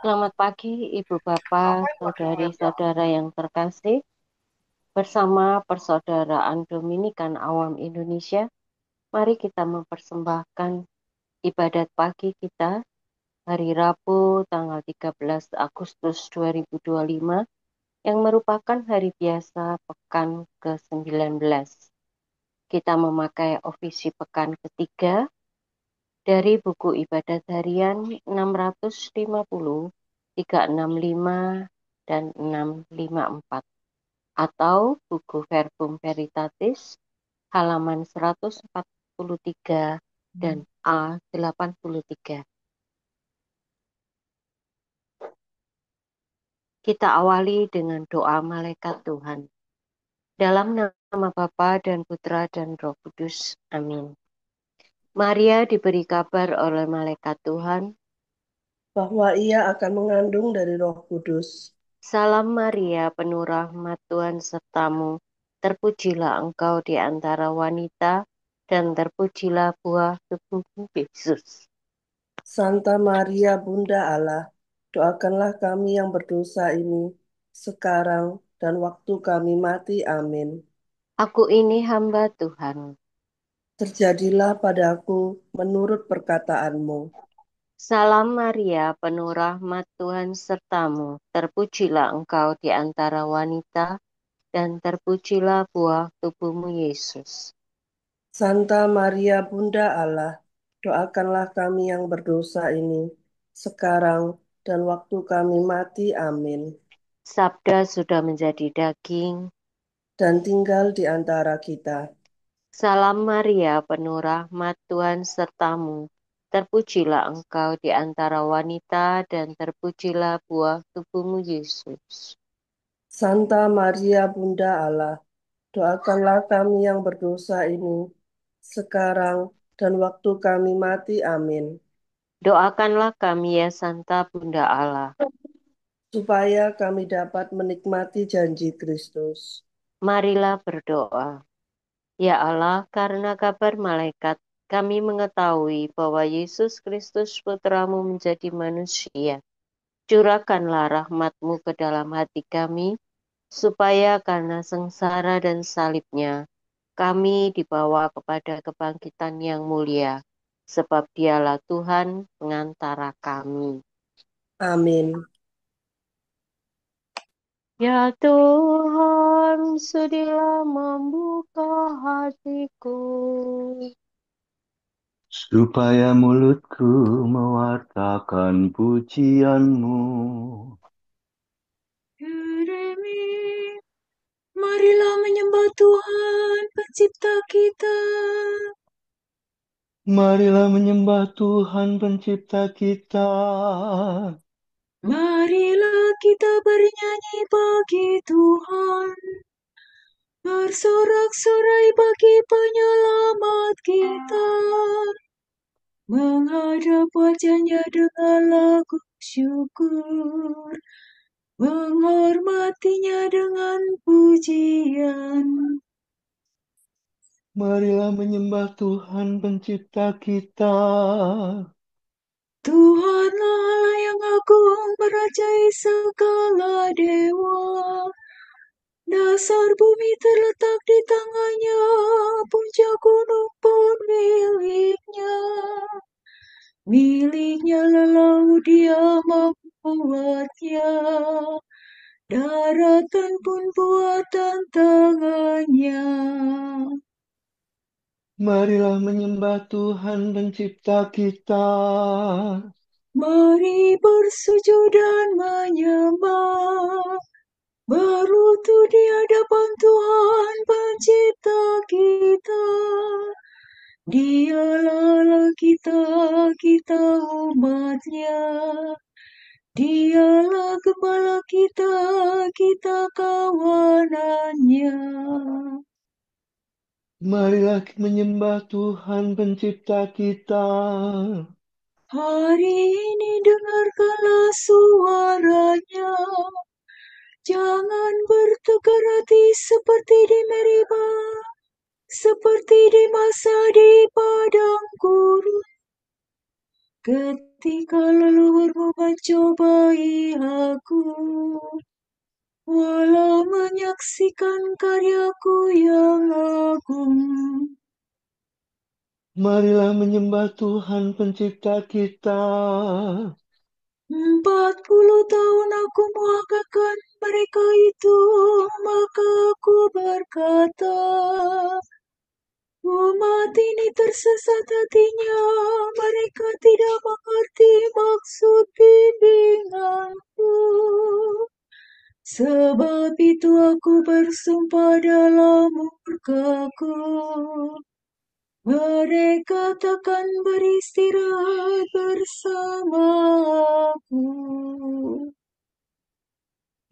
Selamat pagi, Ibu Bapak, saudari-saudara yang terkasih. Bersama Persaudaraan Dominikan Awam Indonesia, mari kita mempersembahkan ibadat pagi kita hari Rabu tanggal 13 Agustus 2025 yang merupakan hari biasa pekan ke-19. Kita memakai ofisi pekan ketiga dari buku ibadat harian 650, 365, dan 654 atau buku Verbum Veritatis halaman 143 dan A83. Kita awali dengan doa malaikat Tuhan. Dalam nama Bapa dan Putra dan Roh Kudus. Amin. Maria diberi kabar oleh malaikat Tuhan. Bahwa ia akan mengandung dari Roh Kudus. Salam Maria, penuh rahmat Tuhan sertamu. Terpujilah engkau di antara wanita, dan terpujilah buah tubuhmu, Yesus. Santa Maria Bunda Allah, doakanlah kami yang berdosa ini, sekarang dan waktu kami mati. Amin. Aku ini hamba Tuhan. Terjadilah padaku menurut perkataanmu. Salam Maria, penuh rahmat Tuhan sertamu. Terpujilah engkau di antara wanita, dan terpujilah buah tubuhmu, Yesus. Santa Maria Bunda Allah, doakanlah kami yang berdosa ini, sekarang dan waktu kami mati. Amin. Sabda sudah menjadi daging. Dan tinggal di antara kita. Salam Maria, penuh rahmat Tuhan sertamu. Terpujilah engkau di antara wanita, dan terpujilah buah tubuhmu, Yesus. Santa Maria Bunda Allah, doakanlah kami yang berdosa ini, sekarang dan waktu kami mati. Amin. Doakanlah kami ya Santa Bunda Allah. Supaya kami dapat menikmati janji Kristus. Marilah berdoa. Ya Allah, karena kabar malaikat, kami mengetahui bahwa Yesus Kristus Putramu menjadi manusia. Curahkanlah rahmat-Mu ke dalam hati kami, supaya karena sengsara dan salibnya, kami dibawa kepada kebangkitan yang mulia, sebab Dialah Tuhan pengantara kami. Amin. Ya Tuhan, sudilah membuka hatiku, supaya mulutku mewartakan pujianmu. Yeremi, marilah menyembah Tuhan pencipta kita. Marilah menyembah Tuhan pencipta kita. Marilah kita bernyanyi bagi Tuhan, bersorak-sorai bagi penyelamat kita, menghadap wajahnya dengan lagu syukur, menghormatinya dengan pujian. Marilah menyembah Tuhan pencipta kita. Tuhanlah Allah yang agung, merajai segala dewa. Dasar bumi terletak di tangannya, puncak gunung pun miliknya. Miliknya lalu dia membuatnya, daratan pun buatan tangannya. Marilah menyembah Tuhan pencipta kita. Mari bersujud dan menyembah, berlutut di hadapan Tuhan pencipta kita. Dialah Allah kita, kita umatnya. Dialah gembala kita, kita kawanannya. Marilah menyembah Tuhan pencipta kita. Hari ini dengarkanlah suaranya. Jangan bertukar hati seperti di Meribah, seperti di masa di padang gurun, ketika leluhurmu mencobai aku, walau menyaksikan karyaku yang agung. Marilah menyembah Tuhan pencipta kita. 40 tahun aku mewakilkan mereka itu, maka aku berkata, umat ini tersesat hatinya, mereka tidak mengerti maksud bimbinganku. Sebab itu aku bersumpah dalam murkaku, mereka takkan beristirahat bersama aku.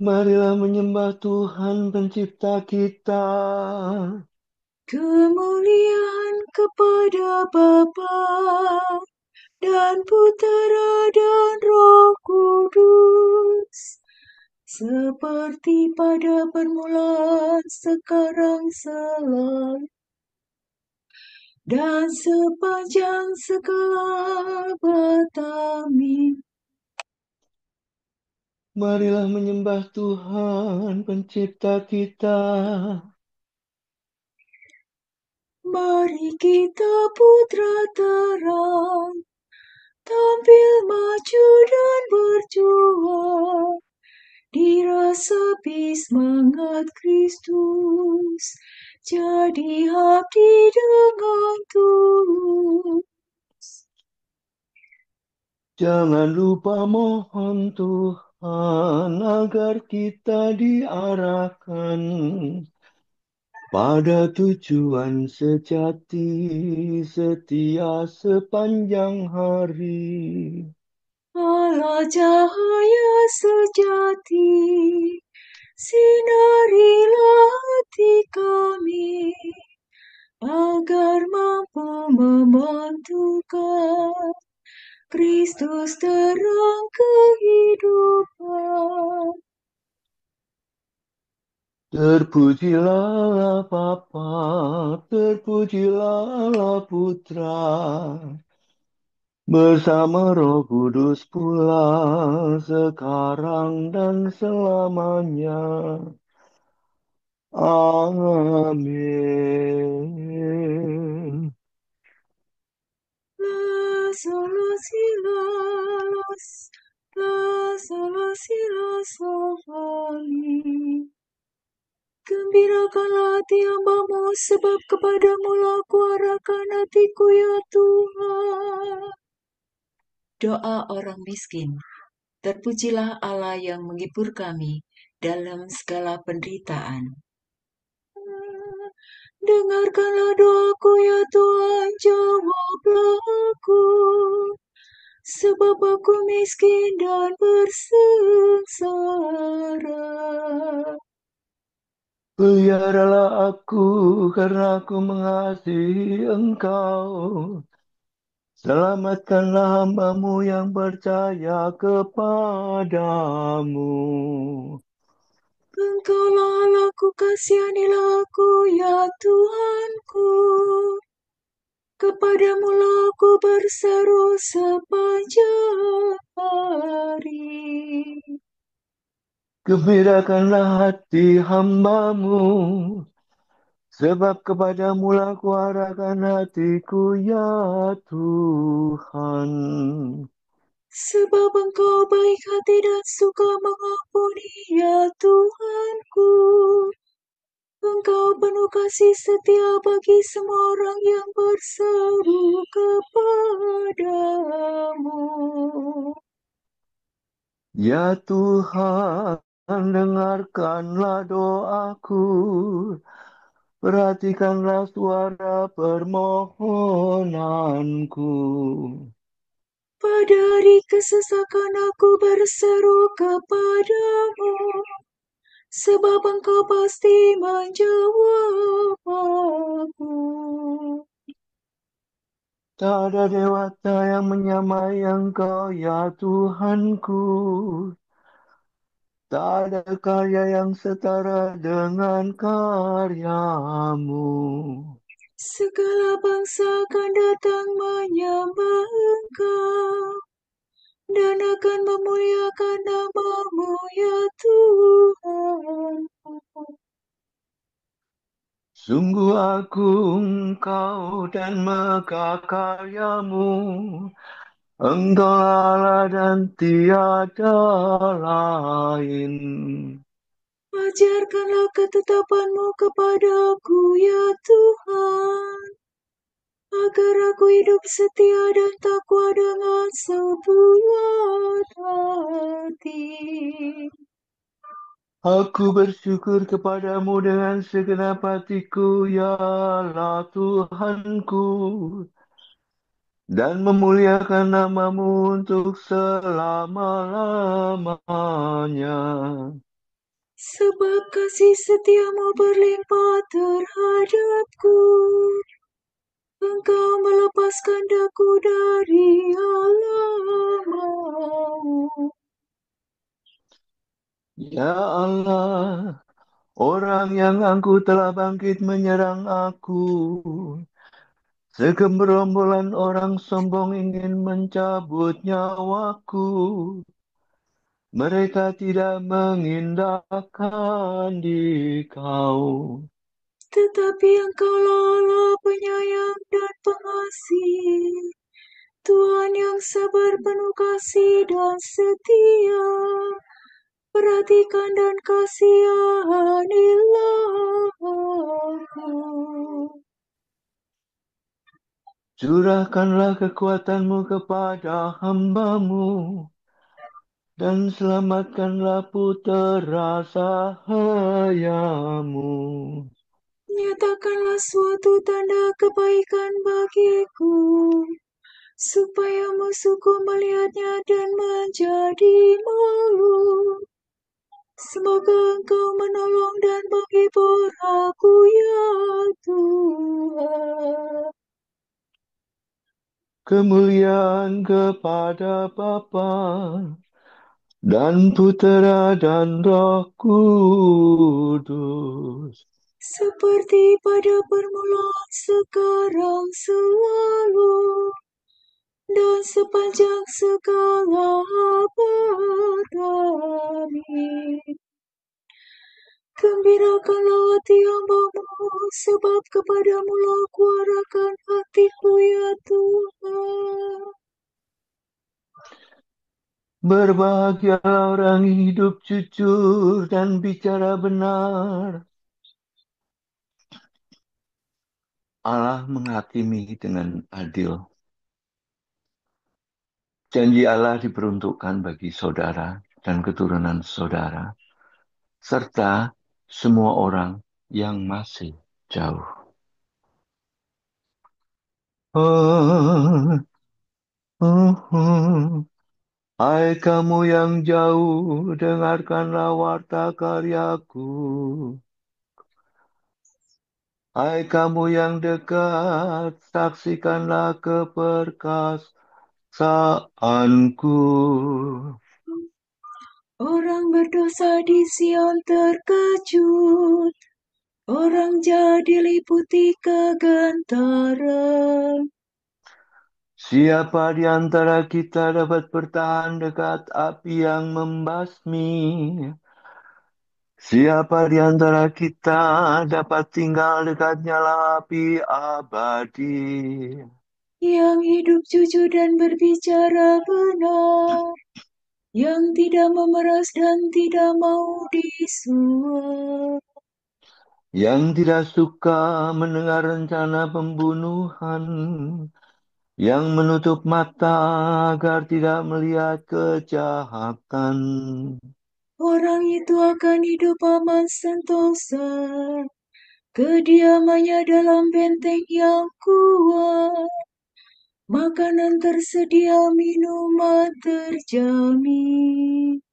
Marilah menyembah Tuhan pencipta kita. Kemuliaan kepada Bapa dan Putera dan Roh Kudus, seperti pada permulaan, sekarang, selalu, dan sepanjang segala abad. Amin. Marilah menyembah Tuhan pencipta kita. Mari kita putra terang, tampil maju dan berjuang, dirasapi semangat Kristus, jadi abdi dengan tulus. Jangan lupa mohon Tuhan agar kita diarahkan pada tujuan sejati setia sepanjang hari. Allah cahaya sejati, sinarilah hati kami, agar mampu memantulkan Kristus terang kehidupan. Terpujilah Allah Bapa, terpujilah Allah Putra, bersama Roh Kudus pula, sekarang dan selamanya. Amin. La sola si la si la sol fa mi. Gembirakanlah hati hamba-Mu, sebab kepadamu lah ku arahkan hatiku ya Tuhan. Doa orang miskin. Terpujilah Allah yang menghibur kami dalam segala penderitaan. Dengarkanlah doaku ya Tuhan, jawablah aku, sebab aku miskin dan bersengsara. Peliharalah aku karena aku mengasihi Engkau. Selamatkanlah hamba-Mu yang percaya kepadamu. Engkaulah Allahku, kasihanilah aku ya Tuhanku. Kepadamu-lah aku berseru sepanjang hari. Gembirakanlah hati hamba-Mu, sebab kepadamu lah ku arahkan hatiku ya Tuhan. Sebab Engkau baik hati dan suka mengampuni ya Tuhanku. Engkau penuh kasih setia bagi semua orang yang berseru kepadamu. Ya Tuhan, dengarkanlah doaku. Perhatikanlah suara permohonanku. Pada hari kesesakan aku berseru kepadamu, sebab Engkau pasti menjawab aku. Tak ada dewata yang menyamai Engkau, ya Tuhanku. Tak ada karya yang setara dengan karyamu. Segala bangsa akan datang menyembah Engkau, dan akan memuliakan nama-Mu, ya Tuhan. Sungguh agung Engkau dan megah karya-Mu. Engkau Allah dan tiada lain. Ajarkanlah ketetapan-Mu kepadaku, ya Tuhan, agar aku hidup setia dan takwa dengan sebulat hati. Aku bersyukur kepadamu dengan segenap hatiku, ya Allah Tuhanku, dan memuliakan namamu untuk selama-lamanya. Sebab kasih setiamu berlimpah terhadapku. Engkau melepaskan daku dari alam. Ya Allah, orang yang angkuh telah bangkit menyerang aku. Segerombolan orang sombong ingin mencabut nyawaku. Mereka tidak mengindahkan dikau. Tetapi Engkaulah Allah penyayang dan pengasih, Tuhan yang sabar penuh kasih dan setia. Perhatikan dan kasihanilah aku. Curahkanlah kekuatanmu kepada hamba-Mu, dan selamatkanlah putera sahayamu. Nyatakanlah suatu tanda kebaikan bagiku, supaya musuhku melihatnya dan menjadi malu. Semoga Engkau menolong dan menghibur aku, ya Tuhan. Kemuliaan kepada Bapa dan Putera dan Roh Kudus. Seperti pada permulaan, sekarang, selalu, dan sepanjang segala abad. Amin. Gembirakanlah hati hamba-Mu, sebab kepadamu lah kuarahkan hatiku, ya Tuhan. Berbahagialah orang yang hidup jujur dan bicara benar. Allah menghakimi dengan adil. Janji Allah diperuntukkan bagi saudara dan keturunan saudara, serta semua orang yang masih jauh. Hai kamu yang jauh, dengarkanlah warta karyaku. Hai kamu yang dekat, saksikanlah keperkasaanku. Orang berdosa di Sion terkejut, orang jahat diliputi kegantaran. Siapa di antara kita dapat bertahan dekat api yang membasmi? Siapa di antara kita dapat tinggal dekat nyala api abadi? Yang hidup jujur dan berbicara benar, yang tidak memeras dan tidak mau disuap, Yang tidak suka mendengar rencana pembunuhan, yang menutup mata agar tidak melihat kejahatan. orang itu akan hidup aman sentosa. Kediamannya dalam benteng yang kuat, makanan tersedia, minuman terjamin.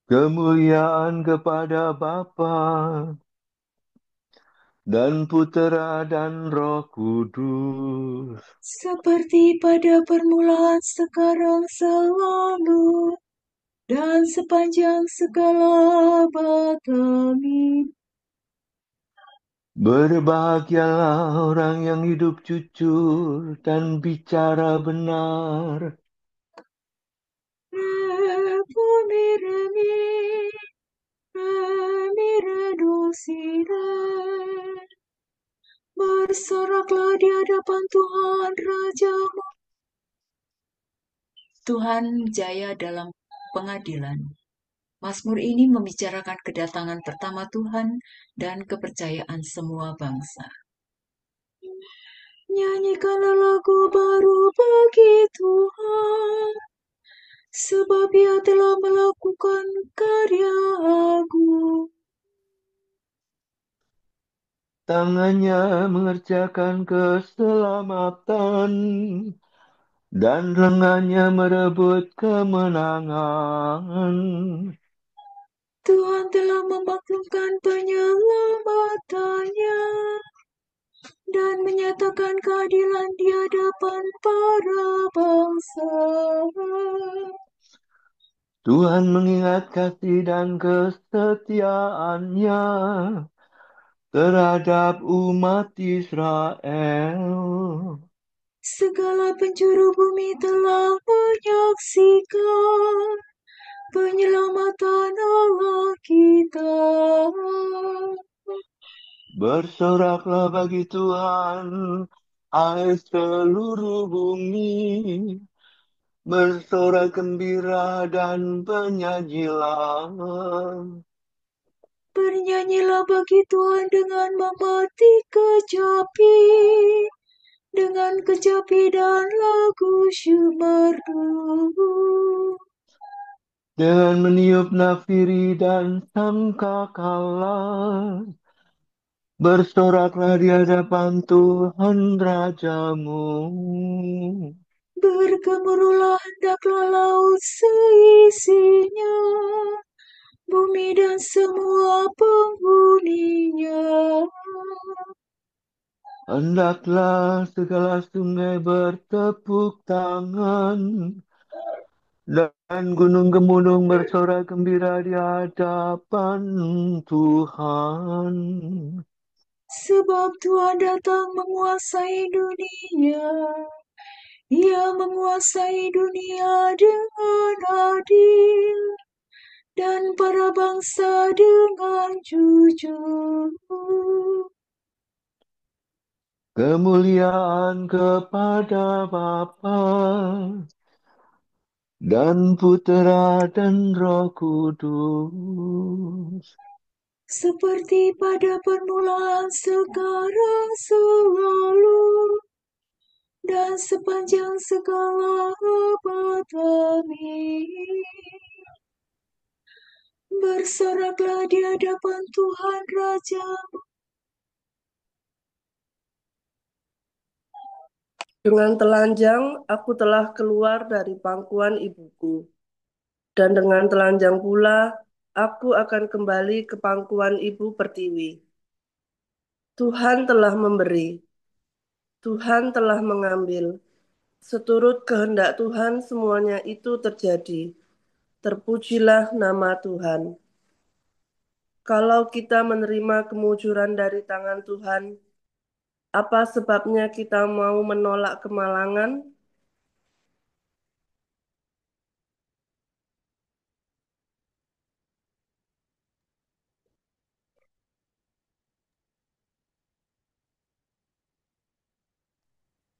Kemuliaan kepada Bapa dan Putera dan Roh Kudus. Seperti pada permulaan, sekarang, selalu, dan sepanjang segala abad. Amin. Berbahagialah orang yang hidup jujur dan bicara benar. mi re mi re do si re. Bersoraklah di hadapan Tuhan Rajamu. Tuhan jaya dalam pengadilan. Mazmur ini membicarakan kedatangan pertama Tuhan dan kepercayaan semua bangsa. Nyanyikanlah lagu baru bagi Tuhan, sebab Ia telah melakukan karya agung. Tangannya mengerjakan keselamatan, dan lengannya merebut kemenangan. Tuhan telah memaklumkan penyelamatannya dan menyatakan keadilan di hadapan para bangsa. Tuhan mengingat kasih dan kesetiaannya terhadap umat Israel. Segala penjuru bumi telah menyaksikan penyelamatan Allah kita. Bersoraklah bagi Tuhan, hai seluruh bumi. Bersorak gembira dan bernyanyilah. Bernyanyilah bagi Tuhan dengan memetik kecapi, dengan kecapi dan lagu syumerdu. Dengan meniup nafiri dan sangkakala, bersoraklah di hadapan Tuhan Rajamu. Bergemuruhlah hendaklah laut seisinya, bumi dan semua penghuninya. Hendaklah segala sungai bertepuk tangan, dan gunung gemunung bersorak gembira di hadapan Tuhan. Sebab Tuhan datang menguasai dunia. Ia menguasai dunia dengan adil, dan para bangsa dengan jujur. Kemuliaan kepada Bapa dan Putera dan Roh Kudus. Seperti pada permulaan, sekarang, selalu, dan sepanjang segala abad. Amin. Bersoraklah di hadapan Tuhan Raja. Dengan telanjang aku telah keluar dari pangkuan ibuku, dan dengan telanjang pula aku akan kembali ke pangkuan ibu pertiwi. Tuhan telah memberi, Tuhan telah mengambil. Seturut kehendak Tuhan semuanya itu terjadi. Terpujilah nama Tuhan. Kalau kita menerima kemujuran dari tangan Tuhan, apa sebabnya kita mau menolak kemalangan?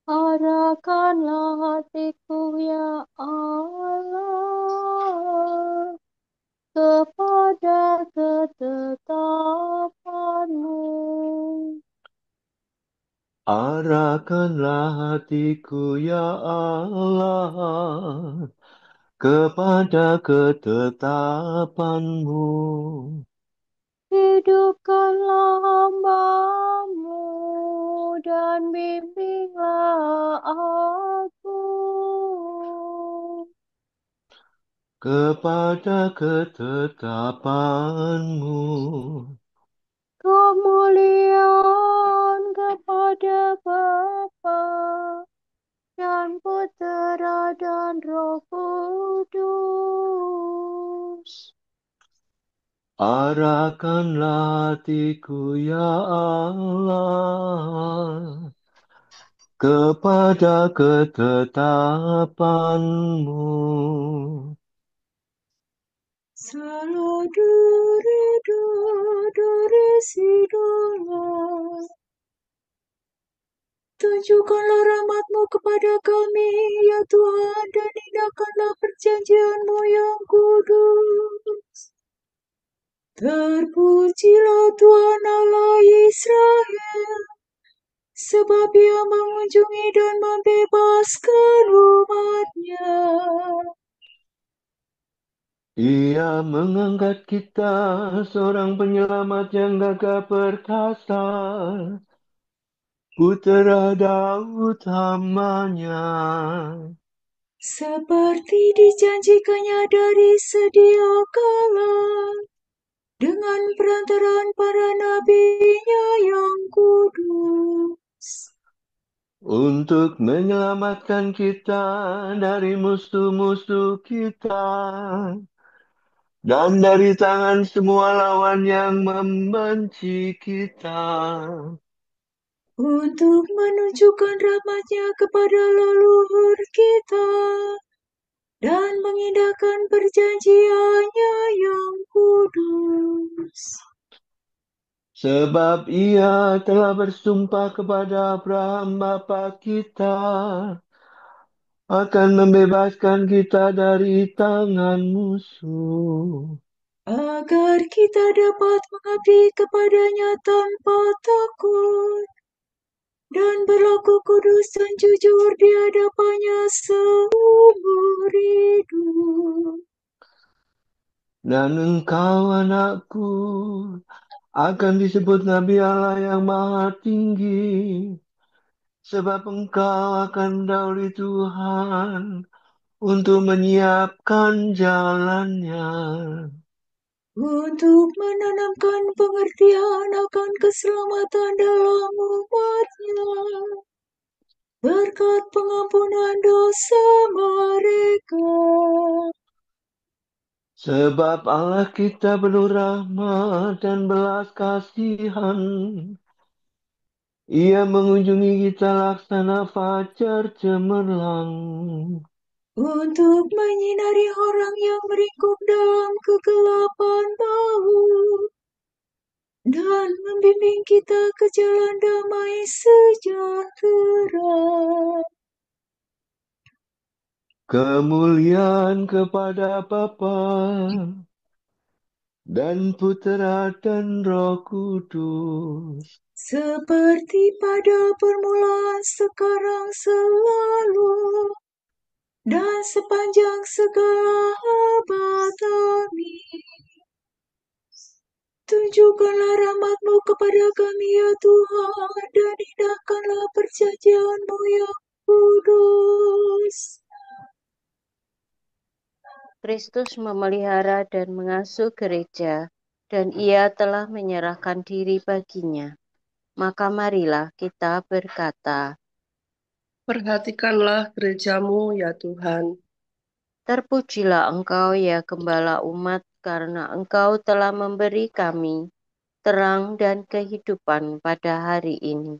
Arahkanlah hatiku ya Allah kepada ketetapan-Mu. Arahkanlah hatiku ya Allah kepada ketetapan-Mu. Hidupkanlah hamba-Mu dan bimbinglah aku Kepada ketetapan-Mu. kemuliaan kepada Bapa dan Putera dan Roh Kudus. Arahkanlah hatiku ya Allah kepada ketetapan-Mu. Tunjukkanlah rahmat-Mu kepada kami, ya Tuhan, dan indahkanlah perjanjian-Mu yang kudus. Terpujilah Tuhan Allah Israel, sebab Ia mengunjungi dan membebaskan umat-Nya. Ia mengangkat kita, seorang penyelamat yang gagah perkasa, Putera Daud hamba-Nya. Seperti dijanjikannya dari sedia kala, dengan perantaraan para nabi-Nya yang kudus. Untuk menyelamatkan kita dari musuh-musuh kita, dan dari tangan semua lawan yang membenci kita. Untuk menunjukkan rahmat-Nya kepada leluhur kita, dan mengindahkan perjanjian-Nya yang kudus. Sebab Ia telah bersumpah kepada Abraham bapa kita, akan membebaskan kita dari tangan musuh, Agar kita dapat mengabdi kepada-Nya tanpa takut, dan berlaku kudus dan jujur di hadapan-Nya seumur hidup. dan engkau, anakku, akan disebut Nabi Allah yang Maha Tinggi, sebab engkau akan mendahului Tuhan untuk menyiapkan jalannya, Untuk menanamkan pengertian akan keselamatan dalam umat-Nya, berkat pengampunan dosa mereka. sebab Allah kita penuh rahmat dan belas kasihan. Ia mengunjungi kita laksana fajar cemerlang, Untuk menyinari orang yang meringkuk dalam kegelapan bau, dan membimbing kita ke jalan damai sejahtera. kemuliaan kepada Bapa dan Putera dan Roh Kudus, Seperti pada permulaan, sekarang, selalu, dan sepanjang segala abad. Amin. Tunjukkanlah rahmat-Mu kepada kami, ya Tuhan, dan indahkanlah perjanjian-Mu yang kudus. Kristus memelihara dan mengasuh gereja, dan Ia telah menyerahkan diri baginya. Maka marilah kita berkata, Perhatikanlah gereja-Mu, ya Tuhan. terpujilah Engkau ya Gembala umat, karena Engkau telah memberi kami terang dan kehidupan pada hari ini.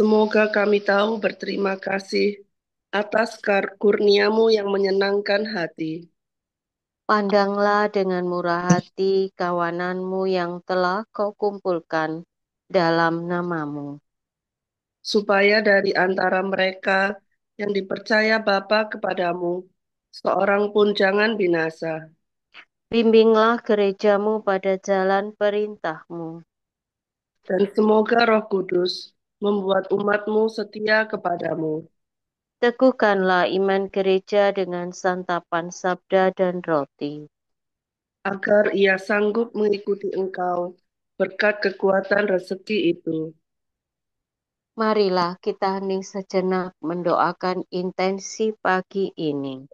Semoga kami tahu berterima kasih atas kurnia-Mu yang menyenangkan hati. Pandanglah dengan murah hati kawanan-Mu yang telah Kau kumpulkan dalam nama-Mu. Supaya dari antara mereka yang dipercaya Bapa kepadamu, seorang pun jangan binasa. Bimbinglah gereja-Mu pada jalan perintah-Mu. Dan semoga Roh Kudus membuat umat-Mu setia kepadamu, Teguhkanlah iman gereja dengan santapan sabda dan roti. agar ia sanggup mengikuti Engkau berkat kekuatan rezeki itu. Marilah kita hening sejenak mendoakan intensi pagi ini.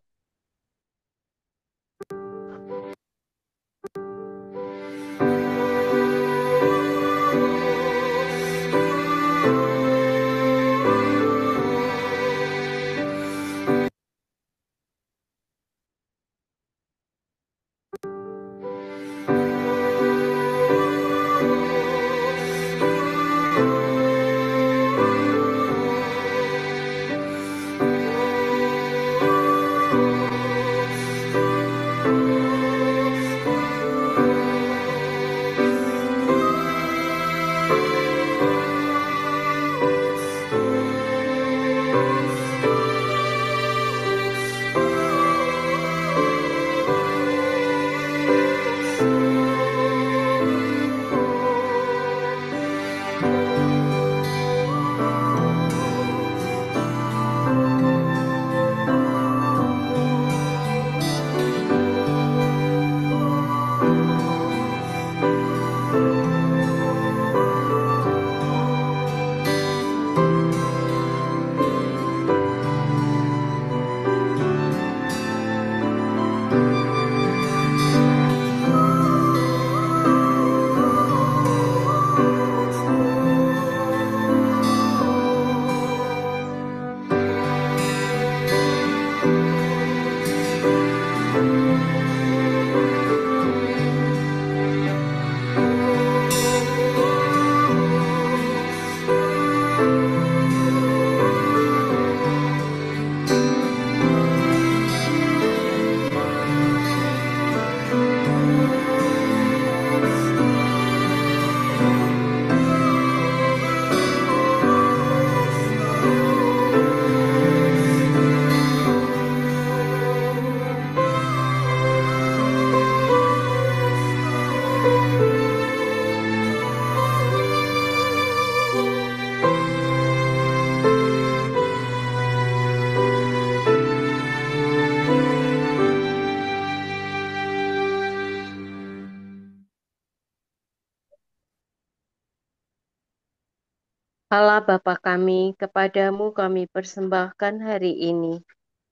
Allah Bapa kami, kepadamu kami persembahkan hari ini.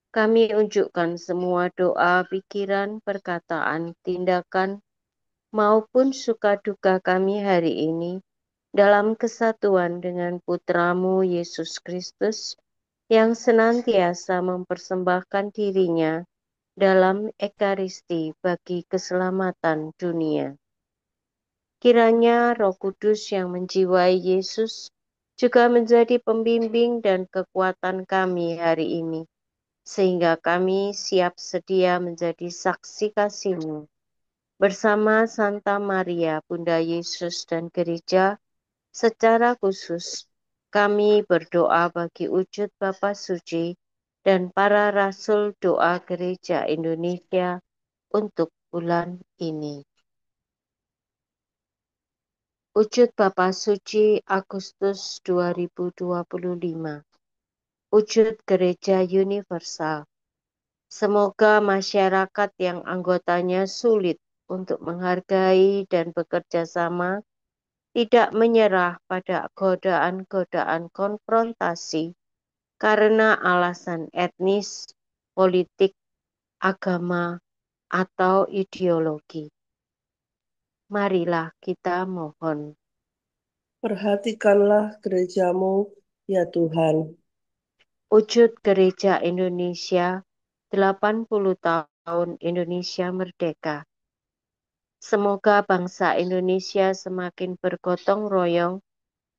Kami unjukkan semua doa, pikiran, perkataan, tindakan, maupun suka duka kami hari ini dalam kesatuan dengan Putramu Yesus Kristus yang senantiasa mempersembahkan dirinya dalam Ekaristi bagi keselamatan dunia. Kiranya Roh Kudus yang menjiwai Yesus juga menjadi pembimbing dan kekuatan kami hari ini, sehingga kami siap sedia menjadi saksi kasih-Mu. Bersama Santa Maria, Bunda Yesus dan Gereja, secara khusus kami berdoa bagi wujud Bapa Suci dan para Rasul Doa Gereja Indonesia untuk bulan ini. Wujud Bapa Suci Agustus 2025. Wujud Gereja Universal. Semoga masyarakat yang anggotanya sulit untuk menghargai dan bekerja sama tidak menyerah pada godaan-godaan konfrontasi karena alasan etnis, politik, agama, atau ideologi. Marilah kita mohon. Perhatikanlah gerejamu, ya Tuhan. Wujud Gereja Indonesia 80 tahun Indonesia Merdeka. Semoga bangsa Indonesia semakin bergotong royong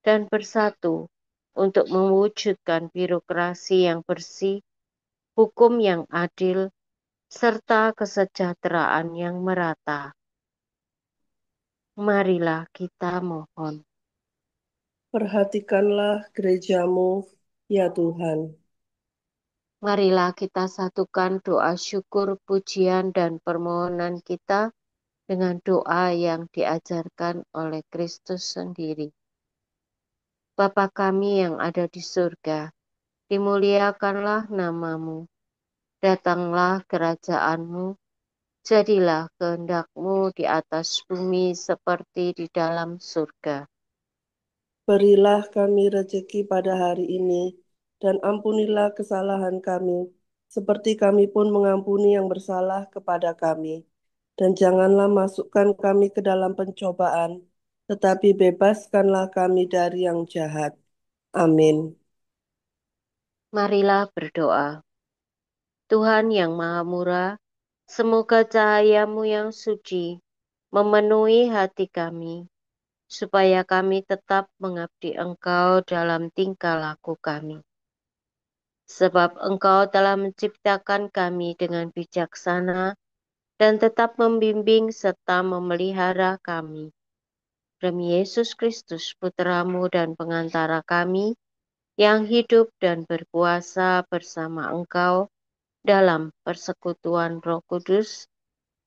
dan bersatu untuk mewujudkan birokrasi yang bersih, hukum yang adil, serta kesejahteraan yang merata. Marilah kita mohon. Perhatikanlah gerejamu, ya Tuhan. Marilah kita satukan doa syukur, pujian, dan permohonan kita dengan doa yang diajarkan oleh Kristus sendiri. Bapa kami yang ada di surga, dimuliakanlah namamu, datanglah kerajaan-Mu, jadilah kehendak-Mu di atas bumi seperti di dalam surga. Berilah kami rezeki pada hari ini, dan ampunilah kesalahan kami, seperti kami pun mengampuni yang bersalah kepada kami. Dan janganlah masukkan kami ke dalam pencobaan, tetapi bebaskanlah kami dari yang jahat. Amin. Marilah berdoa. Tuhan yang Maha Murah, semoga cahaya-Mu yang suci memenuhi hati kami, supaya kami tetap mengabdi Engkau dalam tingkah laku kami. Sebab Engkau telah menciptakan kami dengan bijaksana dan tetap membimbing serta memelihara kami. Demi Yesus Kristus, Putra-Mu dan pengantara kami, yang hidup dan berkuasa bersama Engkau dalam persekutuan Roh Kudus,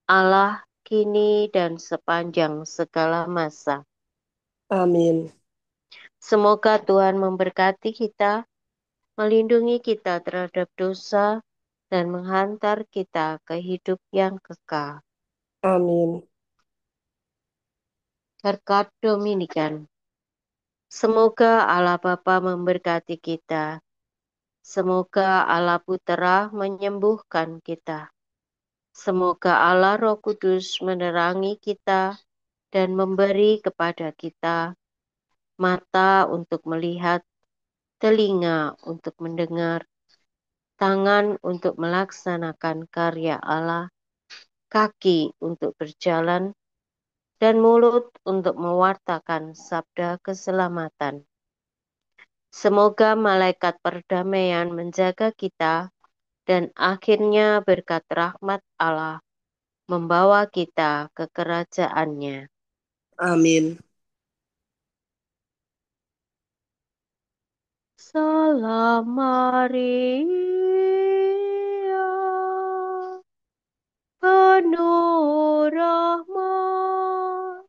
Allah kini dan sepanjang segala masa. Amin. Semoga Tuhan memberkati kita, melindungi kita terhadap dosa, dan menghantar kita ke hidup yang kekal. Amin. Berkat Dominikan. Semoga Allah Bapa memberkati kita. Semoga Allah Putra menyembuhkan kita. Semoga Allah Roh Kudus menerangi kita dan memberi kepada kita mata untuk melihat, telinga untuk mendengar, tangan untuk melaksanakan karya Allah, kaki untuk berjalan, dan mulut untuk mewartakan sabda keselamatan. Semoga malaikat perdamaian menjaga kita dan akhirnya berkat rahmat Allah membawa kita ke kerajaan-Nya. Amin. Salam Maria, penuh rahmat,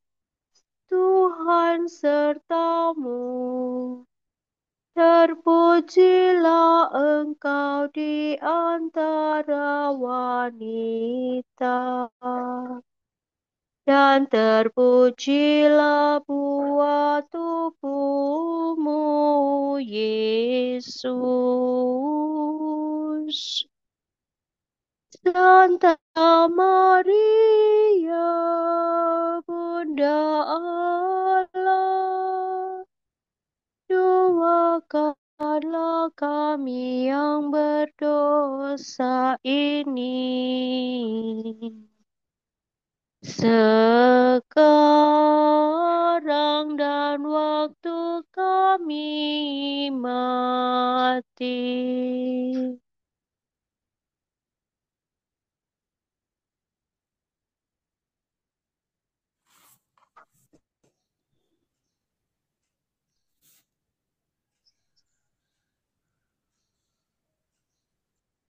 Tuhan sertamu. Terpujilah engkau di antara wanita, dan terpujilah buah tubuhmu, Yesus. Santa Maria, Bunda Allah, doakanlah kami yang berdosa ini, sekarang dan waktu kami mati.